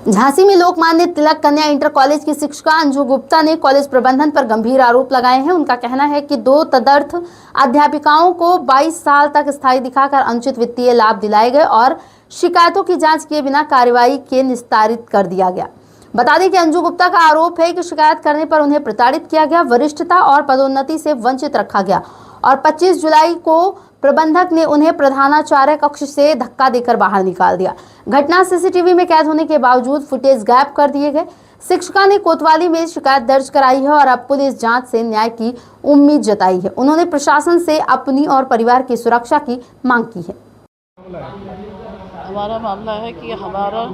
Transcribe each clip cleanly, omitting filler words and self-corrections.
झांसी में लोकमान्य तिलक कन्या inter college की शिक्षिका अंजू गुप्ता ने कॉलेज प्रबंधन पर गंभीर आरोप लगाए हैं। उनका कहना है कि 2 तदर्थ अध्यापिकाओं को 22 साल तक स्थायी दिखाकर अनुचित वित्तीय लाभ दिलाए गए और शिकायतों की जांच किए बिना कार्रवाई के निस्तारित कर दिया गया। बता दें कि अंजू गुप्ता का आरोप है कि शिकायत करने पर उन्हें प्रताड़ित किया गया, वरिष्ठता और पदोन्नति से वंचित रखा गया और 25 जुलाई को प्रबंधक ने उन्हें प्रधानाचार्य कक्ष से धक्का देकर बाहर निकाल दिया। घटना सीसीटीवी में कैद होने के बावजूद फुटेज गायब कर दिए गए। शिक्षिका ने कोतवाली में शिकायत दर्ज कराई है और अब पुलिस जांच से न्याय की उम्मीद जताई है। उन्होंने प्रशासन से अपनी और परिवार की सुरक्षा की मांग की है। हमारा मामला है कि हमारा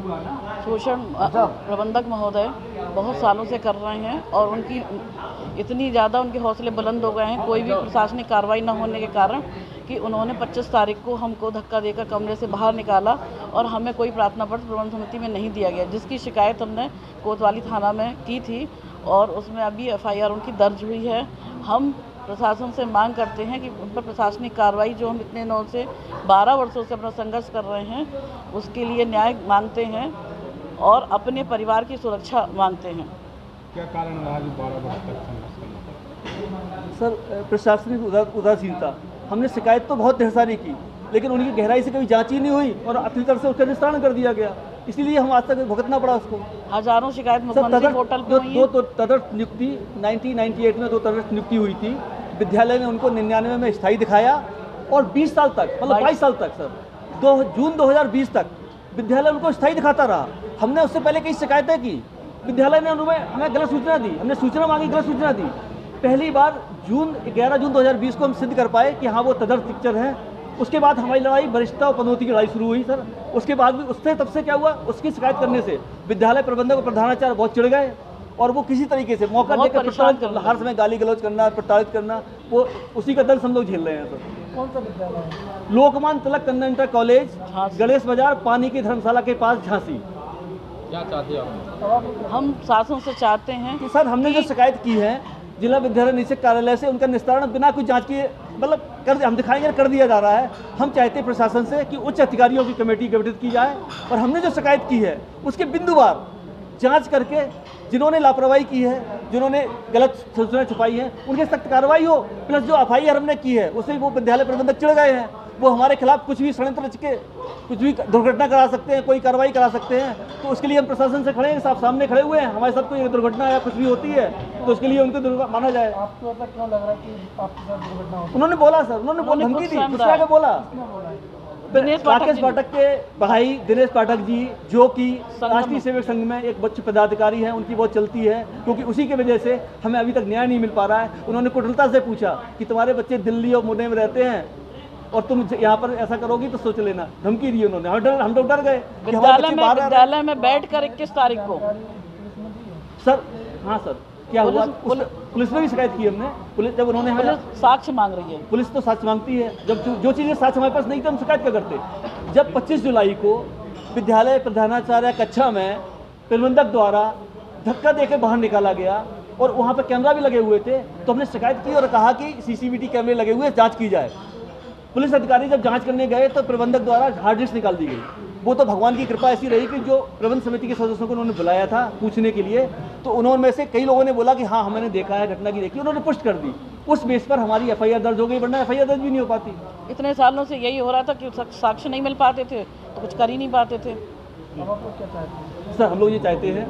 शोषण प्रबंधक महोदय बहुत सालों से कर रहे हैं और उनकी इतनी ज़्यादा उनके हौसले बुलंद हो गए हैं कोई भी प्रशासनिक कार्रवाई न होने के कारण कि उन्होंने 25 तारीख को हमको धक्का देकर कमरे से बाहर निकाला और हमें कोई प्रार्थना पत्र प्रबंध समिति में नहीं दिया गया, जिसकी शिकायत हमने कोतवाली थाना में की थी और उसमें अभी FIR उनकी दर्ज हुई है। हम प्रशासन से मांग करते हैं कि उन पर प्रशासनिक कार्रवाई जो हम इतने दिनों से 12 वर्षों से अपना संघर्ष कर रहे हैं उसके लिए न्याय मांगते हैं और अपने परिवार की सुरक्षा मांगते हैं। क्या कारण रहा कि 12 वर्ष तक संघर्ष करना? सर, प्रशासनिक उदासीनता। हमने शिकायत तो बहुत ढेर सारी की लेकिन उनकी गहराई से कभी जांच ही नहीं हुई और अपनी तरफ से उसका निस्तारण कर दिया गया, इसलिए हम आज तक भुगतना पड़ा उसको। हजारों शिकायत मुख्यमंत्री पोर्टल पे हुई हैं। दो तदर्थ नियुक्ति 1998 में 2 तदर्थ नियुक्ति हुई थी। विद्यालय ने उनको 99 में स्थायी दिखाया और 20 साल तक, मतलब 22 साल तक सर, जून 2020 तक विद्यालय उनको स्थायी दिखाता रहा। हमने उससे पहले कई शिकायतें की, विद्यालय ने हमें गलत सूचना दी, हमने सूचना मांगी, गलत सूचना दी। पहली बार 11 जून 2020 को हम सिद्ध कर पाए कि हाँ वो तदर्थ टीचर हैं। उसके बाद हमारी लड़ाई वरिष्ठता और पदोन्नति की लड़ाई शुरू हुई सर। उसके बाद भी उससे तब से क्या हुआ, उसकी शिकायत करने से विद्यालय प्रबंधक और प्रधानाचार्य बहुत चिढ़ गए और वो किसी तरीके से मौका देकर प्रताड़ित करना, हर समय गाली गलौज करना, प्रताड़ित करना, वो उसी का दर्द हम लोग झेल रहे हैं सर। कौन सा विद्यालय है? लोकमान्य तिलक कन्या इंटर कॉलेज, गणेश बाजार, पानी की धर्मशाला के पास, झांसी। क्या चाहते हैं आप? हम शासन से चाहते हैं कि सर हमने जो शिकायत की है जिला विद्यालय निरीक्षक कार्यालय से, उनका निस्तारण बिना कोई जांच किए मतलब हम दिखाएंगे कर दिया जा रहा है। हम चाहते हैं प्रशासन से कि उच्च अधिकारियों की कमेटी गठित की जाए और हमने जो शिकायत की है उसके बिंदुवार जांच करके जिन्होंने लापरवाही की है, जिन्होंने गलत सूचना छुपाई है, उनके सख्त कार्रवाई हो। प्लस जो FIR हमने की है उससे वो विद्यालय प्रबंधक चिढ़ गए हैं, वो हमारे खिलाफ कुछ भी षड्यंत्र रच के कुछ भी दुर्घटना करा सकते हैं, कोई कार्रवाई करा सकते हैं। तो उसके लिए हम प्रशासन से खड़े हैं, साफ सामने खड़े हुए हैं। हमारे साथ कोई दुर्घटना या कुछ भी होती है तो उसके लिए उनको माना जाए। आपको ऐसा क्यों लग रहा है कि आपके साथ दुर्घटना हो? उन्होंने बोला सर, उन्होंने धमकी दी, दूसरा के बोला। राकेश पाठक के भाई दिनेश पाठक जी, जो कि राष्ट्रीय सेवक संघ में एक बच्चे पदाधिकारी हैं, उनकी बहुत चलती है क्योंकि उसी की वजह से हमें अभी तक न्याय नहीं मिल पा रहा है। उन्होंने कुटिलता से पूछा कि तुम्हारे बच्चे दिल्ली और मुंबई में रहते हैं और तुम यहाँ पर ऐसा करोगी तो सोच लेना। धमकी दी उन्होंने, हम लोग डर गए। विद्यालय में बैठकर 21 तारीख को सर, हाँ सर, क्या हुआ? पुलिस में भी शिकायत की हमने। पुलिस जब उन्होंने साक्ष्य मांग रही है, पुलिस तो साक्ष्य मांगती है। जब जो चीज़ें साक्ष्य हमारे पास नहीं थे हम शिकायत क्या करते। जब 25 जुलाई को विद्यालय प्रधानाचार्य कक्षा में प्रबंधक द्वारा धक्का देकर बाहर निकाला गया और वहाँ पर कैमरा भी लगे हुए थे, तो हमने शिकायत की और कहा कि CCTV कैमरे लगे हुए, जाँच की जाए। पुलिस अधिकारी जब जांच करने गए तो प्रबंधक द्वारा हार्ड डिस्क निकाल दी गई। वो तो भगवान की कृपा ऐसी रही कि जो प्रबंध समिति के सदस्यों को उन्होंने बुलाया था पूछने के लिए, तो उन्होंने में से कई लोगों ने बोला कि हाँ हमने देखा है, घटना की देखी, उन्होंने पुष्ट कर दी। उस बेस पर हमारी FIR दर्ज हो गई, वरना FIR दर्ज भी नहीं हो पाती। इतने सालों से यही हो रहा था कि साक्ष्य नहीं मिल पाते थे तो कुछ कर ही नहीं पाते थे। अब आप लोग क्या चाहते हैं? सर हम लोग ये चाहते हैं